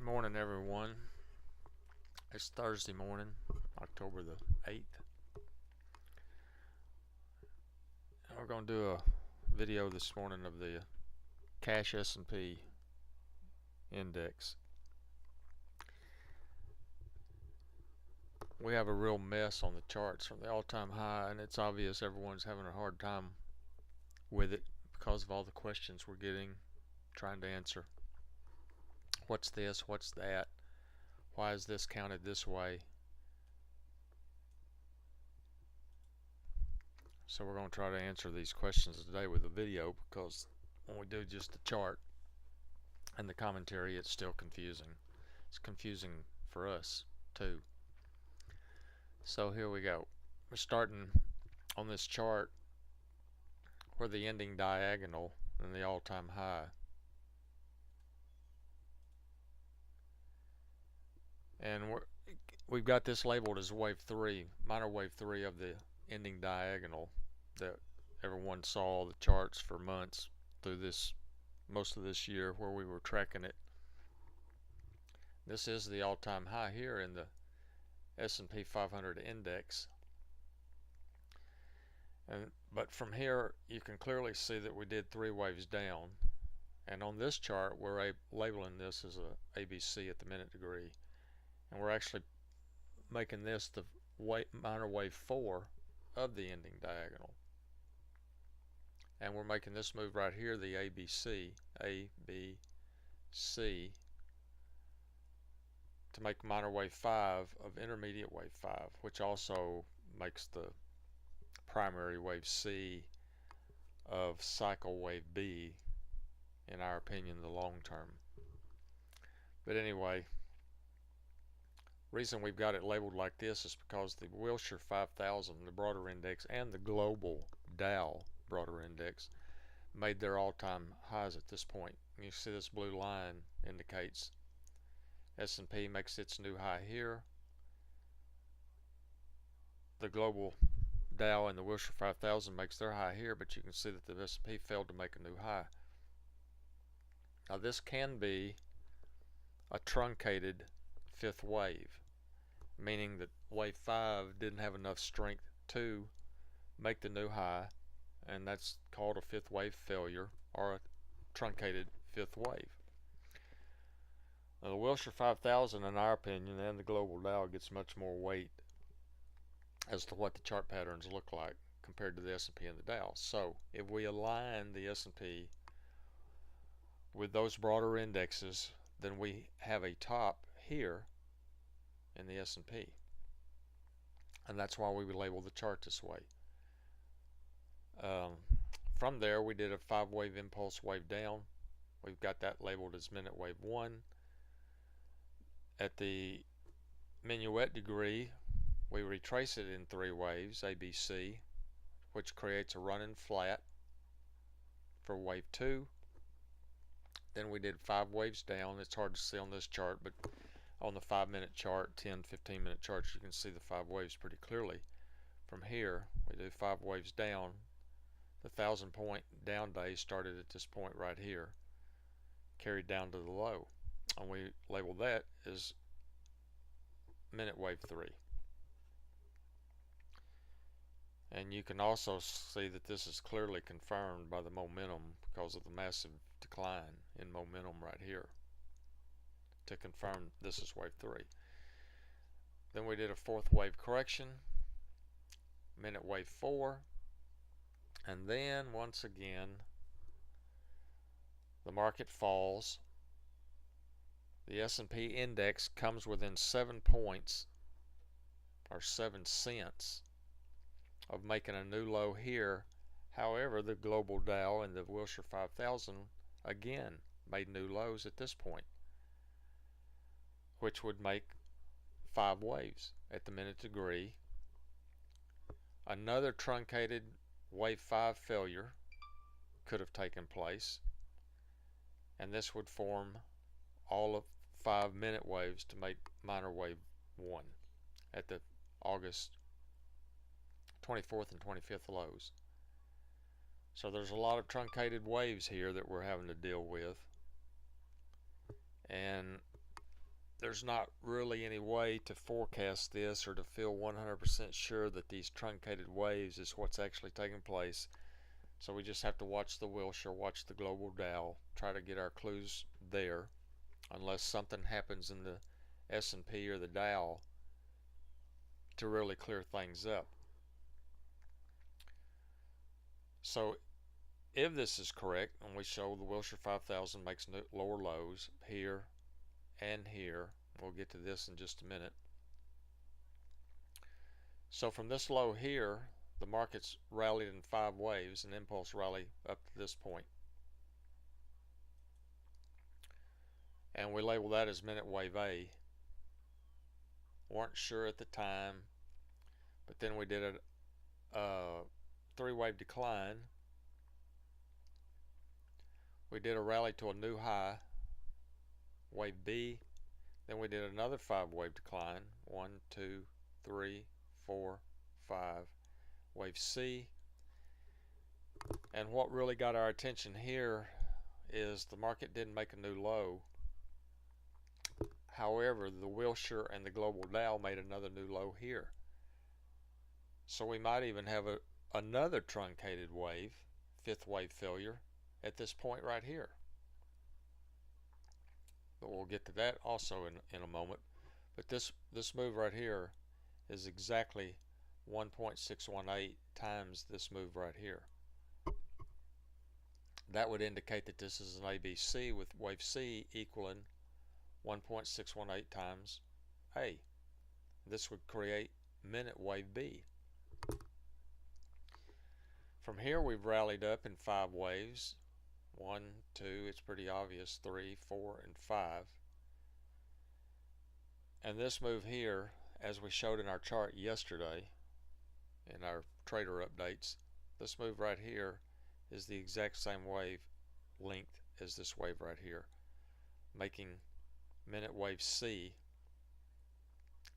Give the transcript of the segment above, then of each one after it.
morning, everyone. It's Thursday morning, October the 8th. And we're going to do a video this morning of the cash S&P index. We have a real mess on the charts from the all-time high, and it's obvious everyone's having a hard time with it because of all the questions we're getting, trying to answer. What's this? What's that? Why is this counted this way? So we're going to try to answer these questions today with a video, because when we do just the chart and the commentary, it's still confusing. It's confusing for us too. So here we go. We're starting on this chart where the ending diagonal and the all-time high. And we've got this labeled as wave 3, minor wave 3 of the ending diagonal that everyone saw the charts for months through most of this year where we were tracking it. This is the all-time high here in the S&P 500 index. But from here you can clearly see that we did 3 waves down, and on this chart we're labeling this as a ABC at the minute degree, and we're actually making this the minor wave 4 of the ending diagonal, and we're making this move right here the ABC to make minor wave 5 of intermediate wave 5, which also makes the primary wave C of cycle wave B, in our opinion, the long term. But anyway, reason we've got it labeled like this is because the Wilshire 5000, the broader index, and the global Dow broader index made their all-time highs at this point. You see this blue line indicates S&P makes its new high here. The global Dow and the Wilshire 5000 makes their high here, but you can see that the S&P failed to make a new high. Now this can be a truncated fifth wave, meaning that wave 5 didn't have enough strength to make the new high, and that's called a fifth wave failure or a truncated fifth wave. Now the Wilshire 5000, in our opinion, and the global Dow gets much more weight as to what the chart patterns look like compared to the S&P and the Dow. So if we align the S&P with those broader indexes, then we have a top here in the S&P, and that's why we would label the chart this way. From there we did a 5-wave impulse wave down. We've got that labeled as minute wave 1. At the minuet degree, we retrace it in 3 waves, ABC, which creates a running flat for wave 2. Then we did 5 waves down. It's hard to see on this chart, but on the 5-minute chart, 10, 15-minute charts, you can see the 5 waves pretty clearly. From here, we do 5 waves down. The 1,000-point down day started at this point right here, carried down to the low, and we label that as minute wave 3. And you can also see that this is clearly confirmed by the momentum because of the massive decline in momentum right here to confirm this is wave 3. Then we did a 4th wave correction, minute wave 4, and then once again the market falls. The S&P index comes within 7 points or 7 cents of making a new low here. However, the global Dow and the Wilshire 5000 again made new lows at this point, which would make 5 waves at the minute degree. Another truncated wave 5 failure could have taken place, and this would form all of 5-minute waves to make minor wave 1 at the August 24th and 25th lows. So there's a lot of truncated waves here that we're having to deal with, and there's not really any way to forecast this or to feel 100% sure that these truncated waves is what's actually taking place. So we just have to watch the Wilshire, watch the global Dow, try to get our clues there, unless something happens in the S&P or the Dow to really clear things up. So if this is correct, and we show the Wilshire 5000 makes lower lows here and here, we'll get to this in just a minute. So from this low here, the market's rallied in 5 waves, an impulse rally up to this point. And we label that as minute wave A. Weren't sure at the time, but then we did a 3-wave decline. We did a rally to a new high, wave B. Then we did another 5-wave decline, 1, 2, 3, 4, 5, wave C. And what really got our attention here is the market didn't make a new low. However, the Wilshire and the global Dow made another new low here. So we might even have another truncated wave, 5th wave failure, at this point right here. But we'll get to that also in a moment. But this move right here is exactly 1.618 times this move right here. That would indicate that this is an ABC, with wave C equaling 1.618 times A. This would create minute wave B. From here we've rallied up in 5 waves. 1, 2, it's pretty obvious, 3, 4, and 5. And this move here, as we showed in our chart yesterday, in our trader updates, this move right here is the exact same wave length as this wave right here, making minute wave C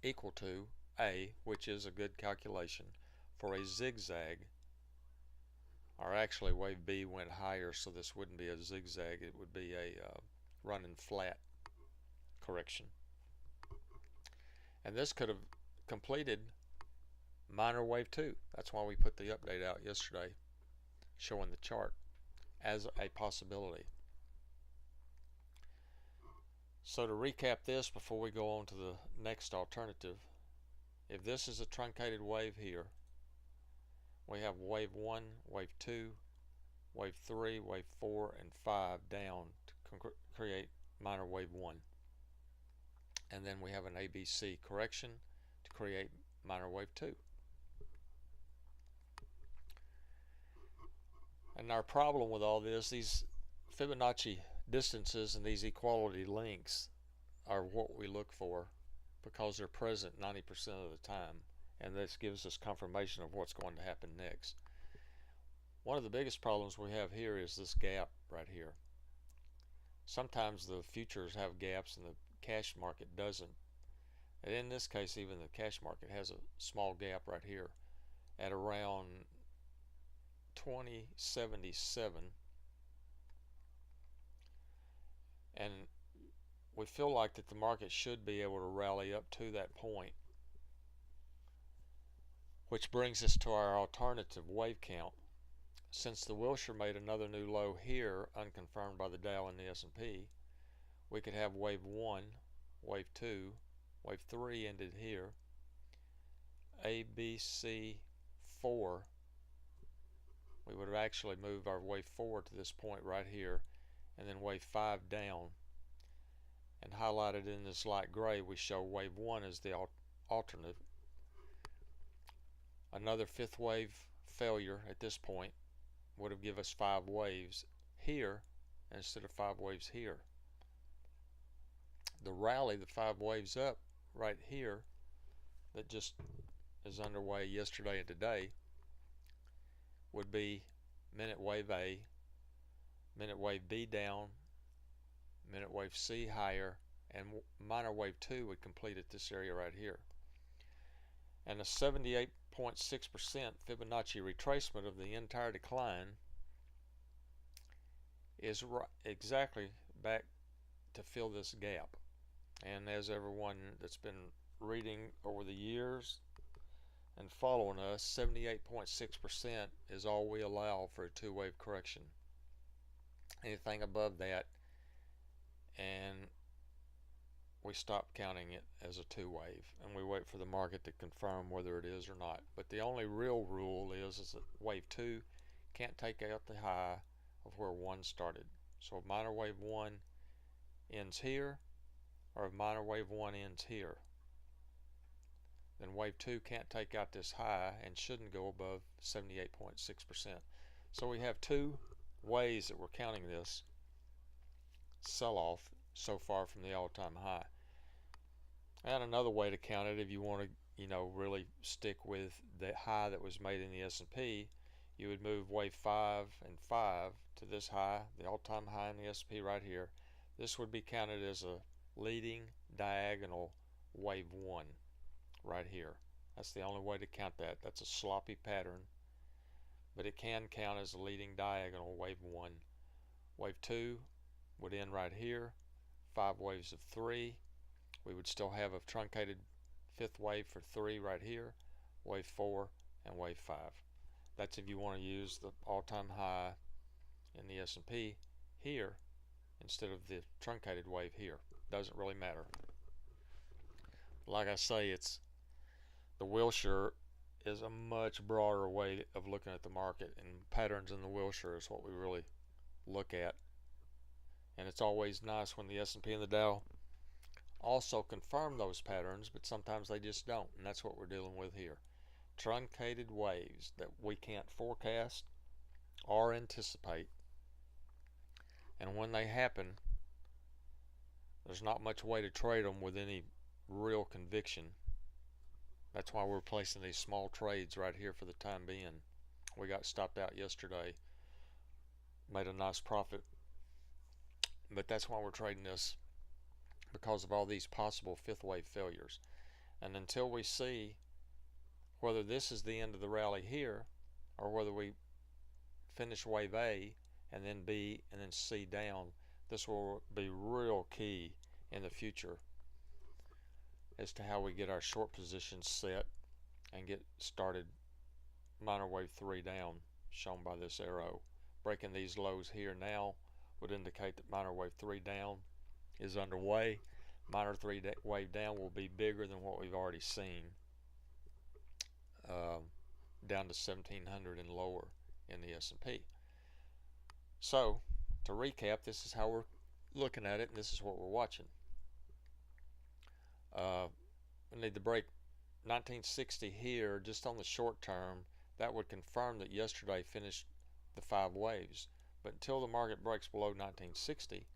equal to A, which is a good calculation for a zigzag. Or actually wave B went higher, so this wouldn't be a zigzag, it would be a running flat correction. And this could have completed minor wave 2. That's why we put the update out yesterday showing the chart as a possibility. So to recap this before we go on to the next alternative, if this is a truncated wave here, we have wave 1, wave 2, wave 3, wave 4, and 5 down to create minor wave 1. And then we have an ABC correction to create minor wave 2. And our problem with all this, these Fibonacci distances and these equality links are what we look for because they're present 90% of the time. And this gives us confirmation of what's going to happen next. One of the biggest problems we have here is this gap right here. Sometimes the futures have gaps and the cash market doesn't. And in this case, even the cash market has a small gap right here at around 2077. And we feel like that the market should be able to rally up to that point. Which brings us to our alternative wave count. Since the Wilshire made another new low here, unconfirmed by the Dow and the S&P, we could have wave 1, wave 2, wave 3 ended here, A, B, C, 4. We would have actually moved our wave 4 to this point right here, and then wave 5 down. And highlighted in this light gray, we show wave 1 as the alternate. Another 5th wave failure at this point would have given us 5 waves here instead of 5 waves here. The rally, the 5 waves up right here that just is underway yesterday and today, would be minute wave A, minute wave B down, minute wave C higher, and minor wave 2 would complete at this area right here. And a 78.6% Fibonacci retracement of the entire decline is exactly back to fill this gap. And as everyone that's been reading over the years and following us, 78.6% is all we allow for a two-wave correction. Anything above that, and we stop counting it as a two-wave, and we wait for the market to confirm whether it is or not. But the only real rule is that wave 2 can't take out the high of where 1 started. So if minor wave 1 ends here, or if minor wave 1 ends here, then wave 2 can't take out this high and shouldn't go above 78.6%. So we have two ways that we're counting this sell-off so far from the all-time high. And another way to count it, if you want to, really stick with the high that was made in the S&P, you would move wave 5 and 5 to this high, the all-time high in the S&P right here. This would be counted as a leading diagonal wave 1 right here. That's the only way to count that. That's a sloppy pattern, but it can count as a leading diagonal wave 1. Wave 2 would end right here. 5 waves of 3. We would still have a truncated fifth wave for 3 right here, wave 4 and wave 5. That's if you want to use the all-time high in the S&P here instead of the truncated wave here. Doesn't really matter. Like I say, the Wilshire is a much broader way of looking at the market, and patterns in the Wilshire is what we really look at. And it's always nice when the S&P and the Dow also confirm those patterns, but sometimes they just don't, and that's what we're dealing with here. Truncated waves that we can't forecast or anticipate, and when they happen, there's not much way to trade them with any real conviction. That's why we're placing these small trades right here for the time being. We got stopped out yesterday, made a nice profit, but that's why we're trading this, because of all these possible fifth wave failures. And until we see whether this is the end of the rally here, or whether we finish wave A and then B and then C down, this will be real key in the future as to how we get our short positions set and get started minor wave 3 down, shown by this arrow. Breaking these lows here now would indicate that minor wave 3 down is underway. Minor 3 wave down will be bigger than what we've already seen, down to 1700 and lower in the S&P. So to recap, this is how we're looking at it, and this is what we're watching. We need to break 1960 here just on the short term. That would confirm that yesterday finished the 5 waves, but until the market breaks below 1960,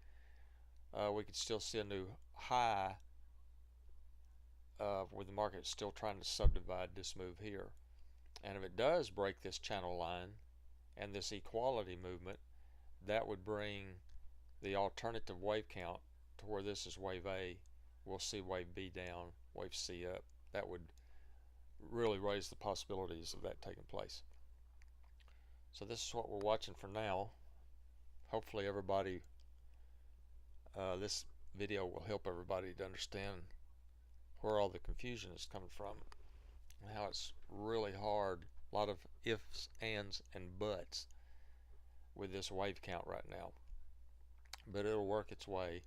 we could still see a new high where the market is still trying to subdivide this move here. And if it does break this channel line and this equality movement, that would bring the alternative wave count to where this is wave A. We'll see wave B down, wave C up. That would really raise the possibilities of that taking place. So this is what we're watching for now. Hopefully everybody, this video will help everybody to understand where all the confusion is coming from and how it's really hard. A lot of ifs, ands, and buts with this wave count right now, but it'll work its way.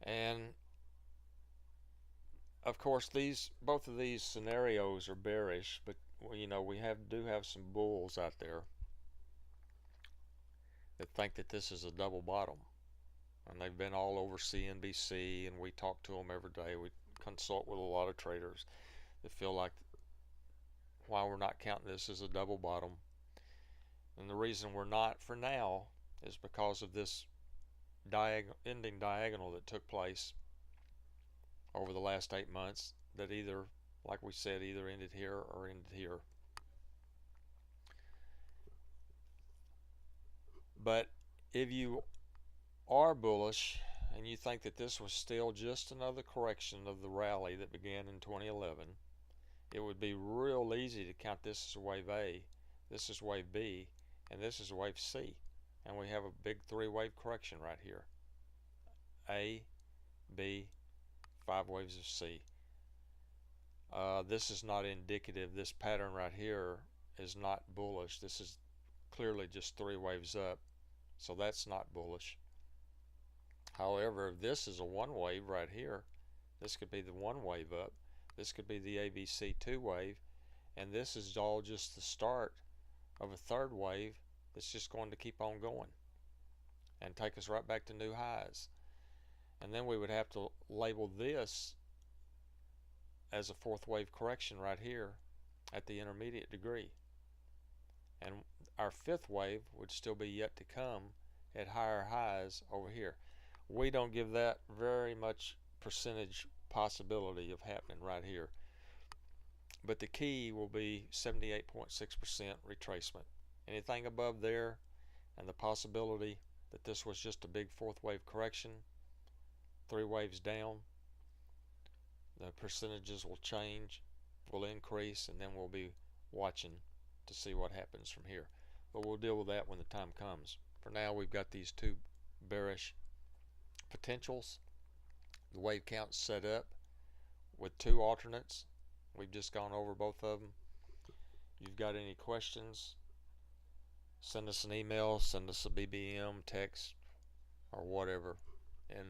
And of course, both of these scenarios are bearish, but we do have some bulls out there that think that this is a double bottom, and they've been all over CNBC, and we talk to them every day. We consult with a lot of traders that feel like why we're not counting this as a double bottom. And the reason we're not for now is because of this ending diagonal that took place over the last 8 months, that either, like we said, either ended here or ended here. But if you are bullish and you think that this was still just another correction of the rally that began in 2011, it would be real easy to count this as wave A, this is wave B, and this is wave C. And we have a big 3-wave correction right here. A, B, 5 waves of C. This is not indicative. This pattern right here is not bullish. This is clearly just 3 waves up, so that's not bullish. However, if this is a 1 wave right here, this could be the 1 wave up, this could be the ABC 2 wave, and this is all just the start of a 3rd wave that's just going to keep on going and take us right back to new highs. And then we would have to label this as a 4th wave correction right here at the intermediate degree. And our 5th wave would still be yet to come at higher highs over here. We don't give that very much percentage possibility of happening right here. But the key will be 78.6% retracement. Anything above there, and the possibility that this was just a big 4th wave correction, 3 waves down, the percentages will change, will increase, and then we'll be watching to see what happens from here. But we'll deal with that when the time comes. For now, we've got these 2 bearish potentials. The wave count's set up with 2 alternates. We've just gone over both of them. If you've got any questions, send us an email, send us a BBM, text, or whatever, and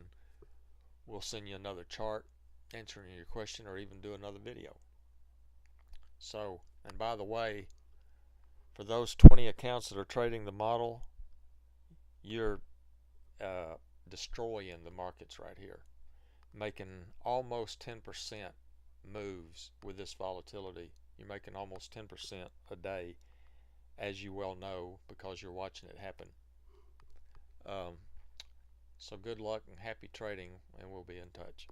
we'll send you another chart answering your question, or even do another video. So, and by the way, for those 20 accounts that are trading the model, you're destroying the markets right here, making almost 10% moves with this volatility. You're making almost 10% a day, as you well know, because you're watching it happen. So good luck and happy trading, and we'll be in touch.